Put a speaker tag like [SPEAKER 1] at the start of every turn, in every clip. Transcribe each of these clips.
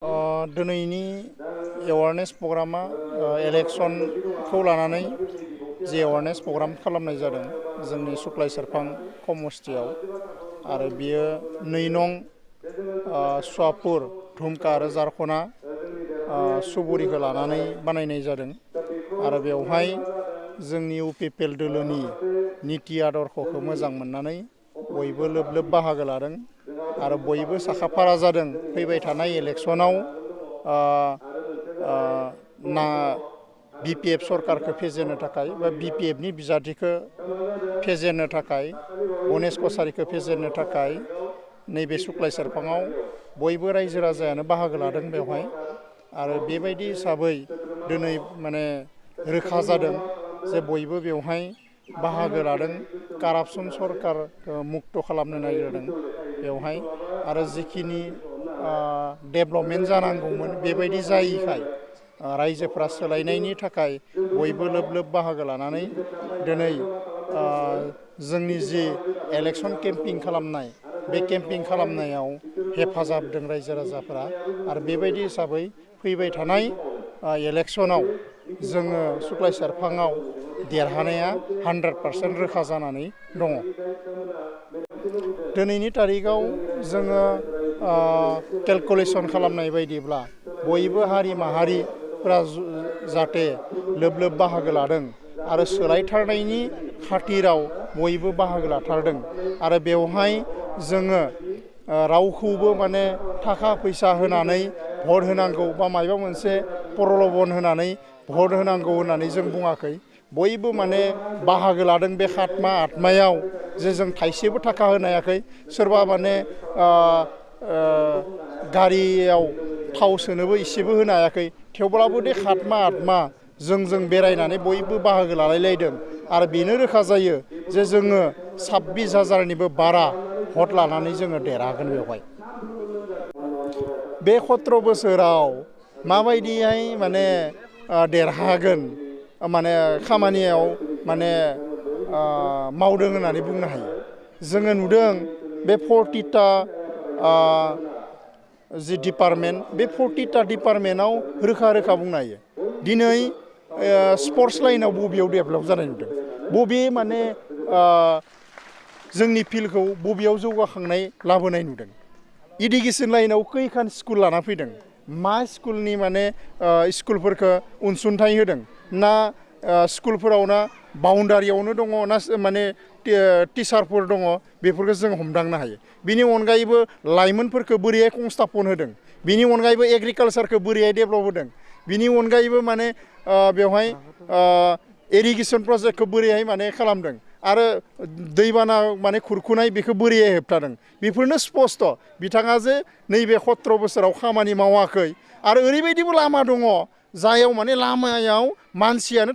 [SPEAKER 1] दिनैनि एवारनेस प्रग्रामा इलेक्सनखौ लानानै जे एवारनेस प्रग्राम खालामनाय जादों जोंनि सुक्लाय सेरफां समस्थियाव आरो बियो 2 नं सुवापुर धुमका आरो जारखना सुबुरिखौ लानानै बानायनाय जादों आरो बेवहाय जोंनि इउपिपिएल दोलोनि नीति आदर्शखौ मोजां मोननानै बयबो लोब बाहागो लादों आरो बयबो साखाफारा जादों फैबाय थानाय इलेक्सनाव बिपिएफ सरकारखौ फेजेननो थाखाय बा बिपिएफनि बिजाथिखौ फेजेननो थाखाय गणेश कछारिखौ फेजेननो थाखाय नैबे सुक्लाय सेरफाङाव बयबो रायजो राजायानो बाहागो लादों बेवहाय आरो बेबायदि हिसाबै दिनै माने रोखा जादों जे बयबो बेवहाय बाहागो लादों कारापसन सरकारखौ मुक्त खालामनो नागिरदों बेवहाय आरो जिखिनि डेभेलपमेन्ट जानांगौमोन बेबायदि जायैखाय रायजोफ्रा सोलायनायनि थाखाय बयबो लोब बाहागो लानानै दिनै जोंनि जि इलेक्सन केम्पिं खालामनाय बे केम्पिं खालामनायाव हेफाजाब होदों रायजो राजाफोरा आरो बेबायदि हिसाबै फैबाय थानाय इलेक्सनाव जोङो सुक्लाय सेरफाङाव देरहानाया 100% रोखा जानानै दङ। दिनैनि तारिखाव जोङो केलकुलेसन खालामनाय बायदिब्ला बयबो हारि माहारिफोरा जाहाथे लोब बाहागो लादों आरो सोलायथारनायनि खाथिराव बयबो बाहागो लाथारदों आरो बेवहाय जोङो रावखौबो माने थाखा फैसा होनानै भट होनांगौ बा माबा मोनसे प्रलबन होनानै भट होनांगौ होननानै जों बुङाखै बयबो माने बाहागो लादों बे खातमा आत्मायाव जे जों थाइसेबो थाखा होनो हायाखै सोरबा माने गारियाव थाव सोनोबो इसेबो होनो हायाखै थेवब्लाबो बे खातमा आत्मा जों बेरायनानै बयबो बाहागो लालायलायदों आरो बेनो रोखा जायो जे जोङो 26,000निबो बारा भट लानानै जोङो देरहागोन बेवहाय। बे 17 बोसोराव माबायदिहाय माने देरहागोन माने खामानियाव माने मावदों होननानै बुंनो हायो जोङो नुदों बे 40टा जि डिपार्टमेन्ट बे 40टा डिपार्टमेन्टआव रोखा बुंनो हायो दिनै स्पर्ट्स लाइनाव बबेयाव डेभेलप जानाय नुदों बबे माने जोंनि फिल्डखौ बबेयाव जौगाखांनाय लाबोनाय नुदों इडुकेसन लाइनाव खैखान स्कुल लाना फैदों मा स्कुलनि माने स्कुलफोरखौ अनसुंथाइ होदों ना स्कुलफोराव ना बाउन्डारियावनो दङ ना माने टिचारफोर दङ बेफोरखौ जों हमदांनो हायो बिनि अनगायैबो लाइमोनफोरखौ बोरैहाय संस्थापन होदों बिनि अनगायैबो एग्रिकालसारखौ बोरैहाय डेभेलप होदों बिनि अनगायैबो माने बेवहाय इरिगेसन प्रजेक्टखौ बोरैहाय माने खालामदों आरो दैबाना माने खुरखुनाय बेखौ बोरैहाय होबथादों बेफोरनो स्पस्ट बिथाङा जे नैबे 17 बोसोराव खामानि मावाखै आरो ओरैबायदिबो लामा दङ जायाव माने लामायाव मानसियानो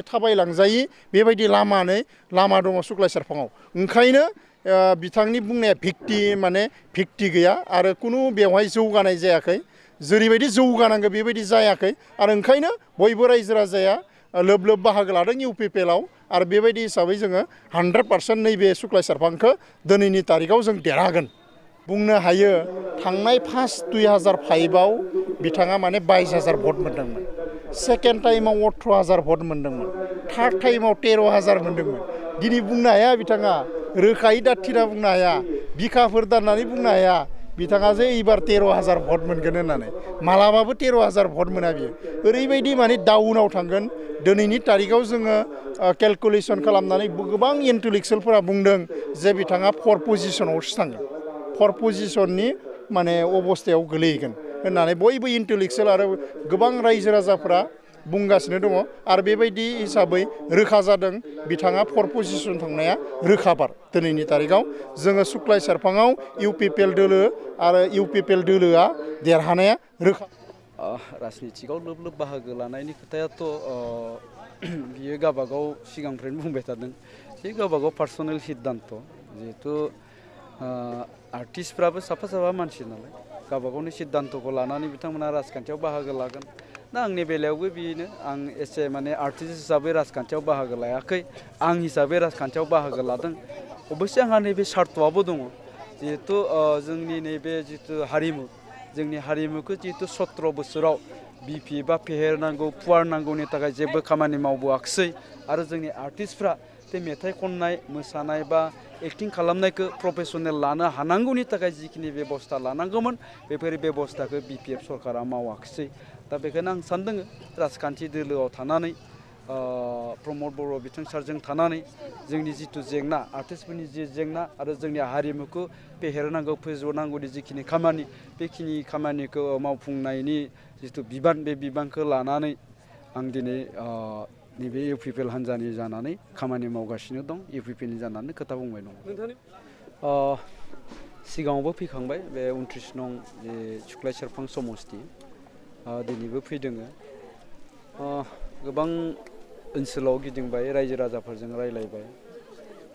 [SPEAKER 1] थाबायलांजायि बेबायदि लामा दङ सुक्लाय सेरफाङाव ओंखायनो बिथांनि बुंनाया भिक्ति गैया आरो कुनु बेवहाय जौगानाय जायाखै जेरैबायदि जौगानांगौ बेबायदि जायाखै आरो ओंखायनो बयबो रायजो राजाया लोब बाहागो लादों इउपिपिएलआव आरो बेबायदि हिसाबै जोङो 100% नैबे सुक्लाय सेरफांखौ दिनैनि तारिखाव जों देरहागोन बुंनो हायो थांनाय फार्स्ट 2005आव बिथाङा माने 22,000 भट मोनदोंमोन सेकेन्ड टाइमाव 18,000 भट मोनदोंमोन थार्ड टाइमाव 13,000 मोनदोंमोन दिनै बुंनो हाया बिथाङा रोखायै दाथिना बुंनो हाया बिखाफोर दाननानै बुंनो हाया बिथाङा जे एबार 13,000 भट मोनगोन होननानै मालाबाबो 13,000 भट मोना बियो ओरैबायदि माने डाउनाव थांगोन दिनैनि तारिखाव जोङो केलकुलेसन खालामनानै गोबां इन्टेलेक्सुयेलफोरा बुंदों जे बिथाङा 4 पजिशनावसो थांगोन 4 पजिशननि माने अबस्थायाव गोलैगोन होननानै बयबो इन्टेलेक्सुयेल आरो गोबां रायजो राजाफोरा बुंगासिनो दङ आरो बेबायदि हिसाबै रोखा जादों बिथाङा 4 पजिशन थांनाया रोखाबार दिनैनि तारिखाव जोङो सुक्लाय सेरफाङाव इउपिपिएल दोलो आरो इउपिपिएल दोलोआ देरहानाया रोखा
[SPEAKER 2] राजनितिकआव लोब बाहागो लानायनि खोथायाथ' बियो गावबागाव सिगांनिफ्रायनो बुंबाय थादों बे गावबागाव पार्सनेल सिद्धान्त जिहेतु आर्टिस्टफ्राबो साफा मानसि नालाय गावबागावनि सिद्धान्तखौ लानानै बिथांमोना राजखान्थियाव बाहागो लागोन दा आंनि बेलायावबो बेनो आं एसे माने आर्टिस्ट हिसाबै राजखान्थियाव बाहागो लायाखै आं हिसाबै राजखान्थियाव बाहागो लादों अबयसे आंहा नैबे सार्थआबो दङ जिहेतु जोंनि नैबे जितु हारिमु जोंनि हारिमुखौ जिहेतु 17 बोसोराव बिपि बा फेहेरनांगौ फुवारनांगौनि थाखाय जेबो खामानि मावबोआखिसै आरो जोंनि आर्टिस्टफ्रा बे मेथाइ खननाय मोसानाय बा एक्टिं खालामनायखौ प्रफेसनेल लानो हानांगौनि थाखाय जिखिनि बेबस्था लानांगौमोन बेफोर बेबस्थाखौ बिपिएफ सरकारा मावाखिसै दा बेखायनो आं सानदों राजखान्थि दोलोआव थानानै प्रमद बर' बिथां सारजों थानानै जोंनि जिथु जेंना आर्टिस्टफोरनि जि जेंना आरो जोंनि हारिमुखौ फेहेरनांगौ फोजौनांगौनि जिखिनि खामानि बेखिनि खामानिखौ मावफुंनायनि जिथु बिबान बे बिबानखौ लानानै आं दिनै नैबे इउपिपिएल हान्जानि जानानै खामानि मावगासिनो दं इउपिपिएलनि जानानै खोथा बुंबाय दं सिगाङावबो फैखांबाय बे 29 नं जे सुक्लाय सेरफां समस्ति दिनैबो फैदों गोबां ओनसोलाव गिदिंबाय रायजो राजाफोरजों रायलायबाय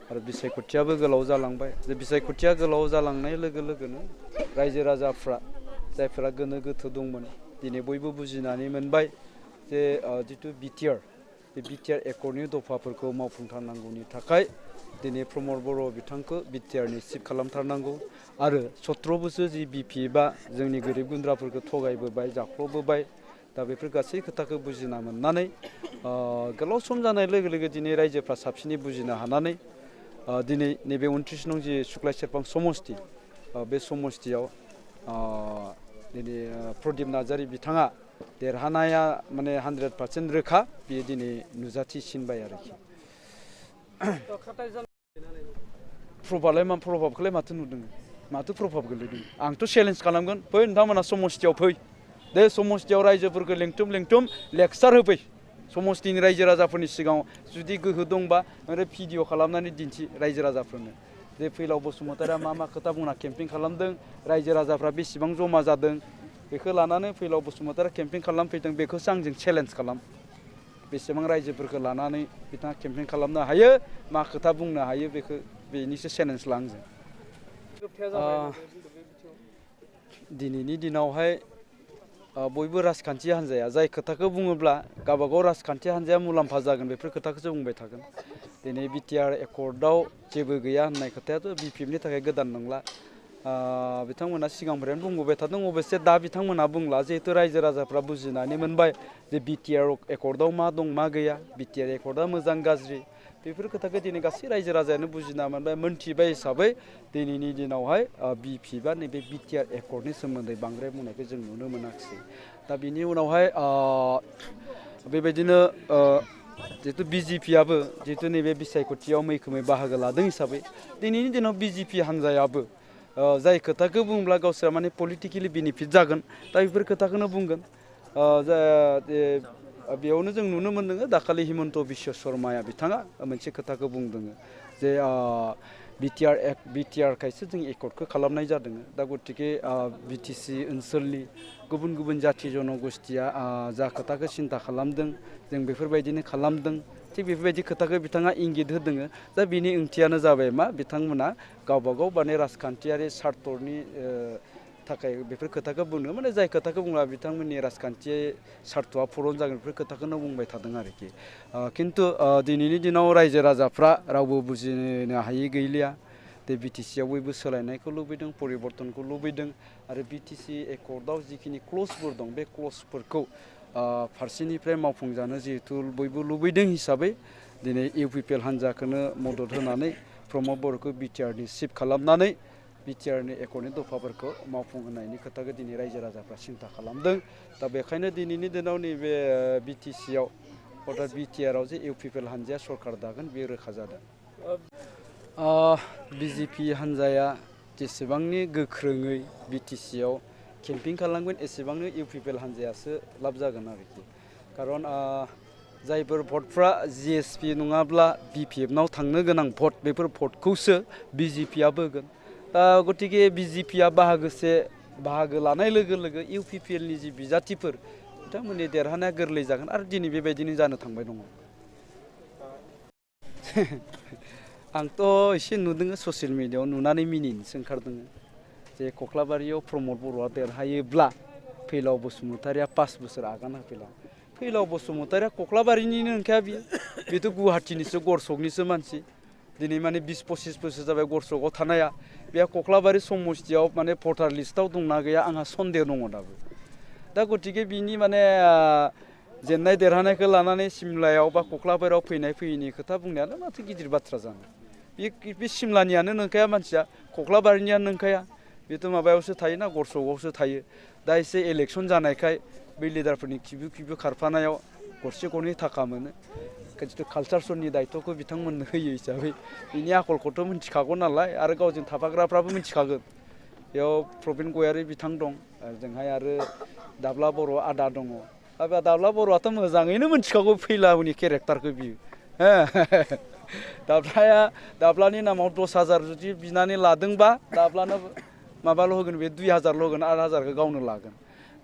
[SPEAKER 2] आरो बिसायख'थियाबो गोलाव जालांबाय जे बिसायख'थिया गोलाव जालांनाय लोगो लोगोनो रायजो राजाफ्रा जायफोरा गोनो गोथो दंमोन दिनै बयबो बुजिनानै मोनबाय जे जिथु बिटिआर बे बिटिआर एकर्डनि दफाफोरखौ मावफुंथारनांगौनि थाखाय दिनै प्रमद बर' बिथांखौ बिटिआरनि चिफ खालामथारनांगौ आरो 17 बोसोर जि बिपि बा जोंनि गोरिब गुन्द्राफोरखौ थगायबोबाय जाख्ल'बोबाय दा बेफोर गासै खोथाखौ बुजिना मोननानै गोलाव सम जानाय लोगो लोगो दिनै रायजोफ्रा साबसिनै बुजिनो हानानै दिनै नैबे 29 नं जि सुक्लाय सेरफां समस्ति बे समस्तियाव दिनै प्रदीप नार्जारी बिथाङा देरहानाया माने 100% रोखा बेयो दिनै नुजाथिसिनबाय आरोखि प्रभाबखौलाय माथो नुदों माथो प्रभाब गोलैदों आंथ' चेलेन्ज खालामगोन फै नोंथांमोना समस्तियाव फै दे समस्तियाव रायजोफोरखौ लेंथुम लेक्सार होफै समस्तिनि रायजो राजाफोरनि सिगाङाव जुदि गोहो दंबा ओमफ्राय भिडिअ खालामनानै दिन्थि रायजो राजाफोरनो जे फैलाव बसुमतारिया मा खोथा बुंना केम्पिं खालामदों रायजो राजाफ्रा बेसेबां जमा जादों बेखौ लानानै फैलाव बसुमतारिया केम्पिं खालामफैदों बेखौसो आंजों चेलेन्ज खालाम बेसेबां रायजोफोरखौ लानानै बिथाङा केम्पिं खालामनो हायो मा खोथा बुंनो हायो बेखौ बेनिसो चेलेन्ज ला आंजों दिनैनि दिनावहाय बयबो राजखान्थि हान्जाया जाय खोथाखौ बुङोब्ला गावबागाव राजखान्थि हान्जाया मुलाम्फा जागोन बेफोर खोथाखौसो बुंबाय थागोन दिनै बिटिआर एकर्डआव जेबो गैया होननाय खोथायाथ' बिपिएफनि थाखाय गोदान नंला बिथांमोना सिगांनिफ्रायनो बुंबोबाय थादों अबयसे दा बिथांमोना बुंला जिहेतु रायजो राजाफ्रा बुजिनानै मोनबाय जे बिटिआर एकर्डआव मा दं मा गैया बिटिआर एकर्डआ मोजां गाज्रि बेफोर खोथाखौ दिनै गासै रायजो राजायानो बुजिना मोनबाय मोनथिबाय हिसाबै दिनैनि दिनावहाय बिपि बा नैबे बिटिआर एकर्डनि सोमोन्दै बांद्राय बुंनायखौ जों नुनो मोनाखिसै दा बिनि उनावहाय बेबायदिनो जिहेतु बिजेपिआबो जिहेतु नैबे बिसायख'थियाव मैखोमै बाहागो लादों हिसाबै दिनैनि दिनाव बिजेपि हान्जायाबो जाय खोथाखौ बुंब्ला गावसोरा माने पलिटिकेलि बेनिफिट जागोन दा बेफोर खोथाखौनो बुंगोन बेयावनो जों नुनो मोन्दों दाखालि हिमन्त बिश्व शर्माया बिथाङा मोनसे खोथाखौ बुंदों जे बिटिआरखायसो जों एकर्डखौ खालामनाय जादों दा गतिके बिटिसि ओनसोलनि गुबुन गुबुन जाथि जन'गोष्ठिया जा खोथाखौ सिन्था खालामदों जों बेफोरबायदिनो खालामदों थिग बेफोरबायदि खोथाखौ बिथाङा इंगित होदों दा बिनि ओंथियानो जाबाय मा बिथांमोना गावबागाव माने राजखान्थियारि सार्थनि थाखाय बेफोर खोथाखौ बुंनो माने जाय खोथाखौ बुंब्ला बिथांमोननि राजखान्थि सार्थआ पुरन जागोन बेफोर खोथाखौनो बुंबाय थादों आरोखि खिन्थु दिनैनि दिनाव रायजो राजाफ्रा रावबो बुजिनो हायि गैलिया दे बिटिसिआव बयबो सोलायनायखौ लुबैदों परिबर्तनखौ लुबैदों आरो बिटिसि एकर्डआव जिखिनि क्लजफोर दं बे क्लजफोरखौ फारसेनिफ्राय मावफुंजानो जिहेतु बयबो लुबैदों हिसाबै दिनै इउपिपिएल हान्जाखौनो मदद होनानै प्रमद बर'खौ बिटिआरनि चिफ खालामनानै बिटिआरनि एकर्डनि दफाफोरखौ मावफुंहोनायनि खोथाखौ दिनै रायजो राजाफ्रा सिन्था खालामदों दा बेखायनो दिनैनि दिनाव नैबे बिटिसिआव अर्थात बिटिआरआव जे इउपिपिएल हान्जाया सरकार दागोन बेयो रोखा जादों बिजेपि हान्जाया जेसेबांनि गोख्रोङै बिटिसिआव केम्पिं खालामगोन एसेबांनो इउपिपिएल हान्जायासो लाब जागोन आरोखि खारन जायफोर भटफ्रा जिएसपि नङाब्ला बिपिएफनाव थांनो गोनां भट बेफोर भटखौसो बिजेपिआ बोगोन दा गतिके बिजेपिआ बाहागो लानाय लोगो लोगो इउपिपिएलनि जि बिजाथिफोर बिथांमोननि देरहानाया गोरलै जागोन आरो दिनै बेबायदिनो जानो थांबाय दङ आंथ' एसे नुदों ससियेल मिडियायाव नुनानै मिनिनोसो ओंखारदों जे कख्लाबारियाव प्रमद बर'आ देरहायोब्ला फैलाव बसुमतारिया 5 बोसोर आगान होफैला फैलाव बसुमतारिया कख्लाबारिनिनो नंखाया बेथ' गुवाहाटीनिसो गरसकनिसो मानसि दिनै माने 20-25 बोसोर जाबाय गरसकआव थानाया बे कख्लाबारि समस्तियाव माने भटार लिस्टआव दंना गैया आंहा सन्देह दङ दाबो दा गतिके बिनि माने जेननाय देरहानायखौ लानानै सिमलायाव बा कख्लाबारियाव फैयैनि खोथा बुंनायानो माथो गिदिर बाथ्रा जानो बे सिमलानियानो नंखाया मानसिया कख्लाबारिनियानो नंखाया बेथ' माबायावसो थायोना गरसकआवसो थायो दा एसे इलेक्सन जानायखाय बै लिडारफोरनि खिबु खारफानायाव गरसे गरनै थाखा मोनो जितु कालचारसनि दायित्वखौ बिथांमोननो होयो हिसाबै बिनि आखलखौथ' मिथिखागौ नालाय आरो गावजों थाफाग्राफ्राबो मिथिखागोन बेयाव प्रबिन गयारि बिथां दं जोंहाय आरो दाब्ला बर' आदा दङ दाब्ला बर'आथ' मोजाङैनो मिथिखागौ फैलावनि केरेक्टारखौ बियो दाब्लानि नामाव 10,000 जुदि बिनानै लादोंबा दाब्लानो माबाल' होगोन बे 2,000ल' होगोन 8,000खौ गावनो लागोन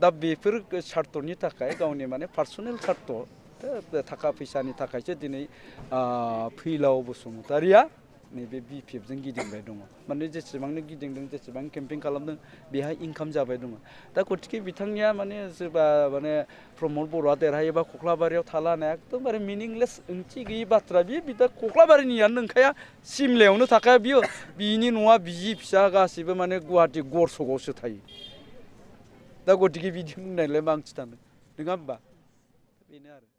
[SPEAKER 2] दा बेफोर सार्थनि थाखाय गावनि माने पार्सनेल सार्थ थाखा फैसानि थाखायसो दिनै फैलाव बसुमतारिया नैबे BPF जों गिदिंबाय दङ माने जेसेबांनो गिदिंदों जेसेबां केम्पिं खालामदों बेहाय इनकाम जाबाय दङ दा गतिके बिथांनिया माने सोरबा माने प्रमद बर'आ देरहायोबा कख्लाबारियाव थाला होननाया एकदमबारे मिनिंलेस ओंथि गैयि बाथ्रा बियो दा कख्लाबारिनियानो नंखाया सिमलायावनो थाखाया बियो बिनि न'आ बिसि फिसा गासिबो माने गुवाहाटि गरसकआवसो थायो दा गतिके बिदि बुंनायलाय मा ओंथि थानो नङा होमबा बेनो आरो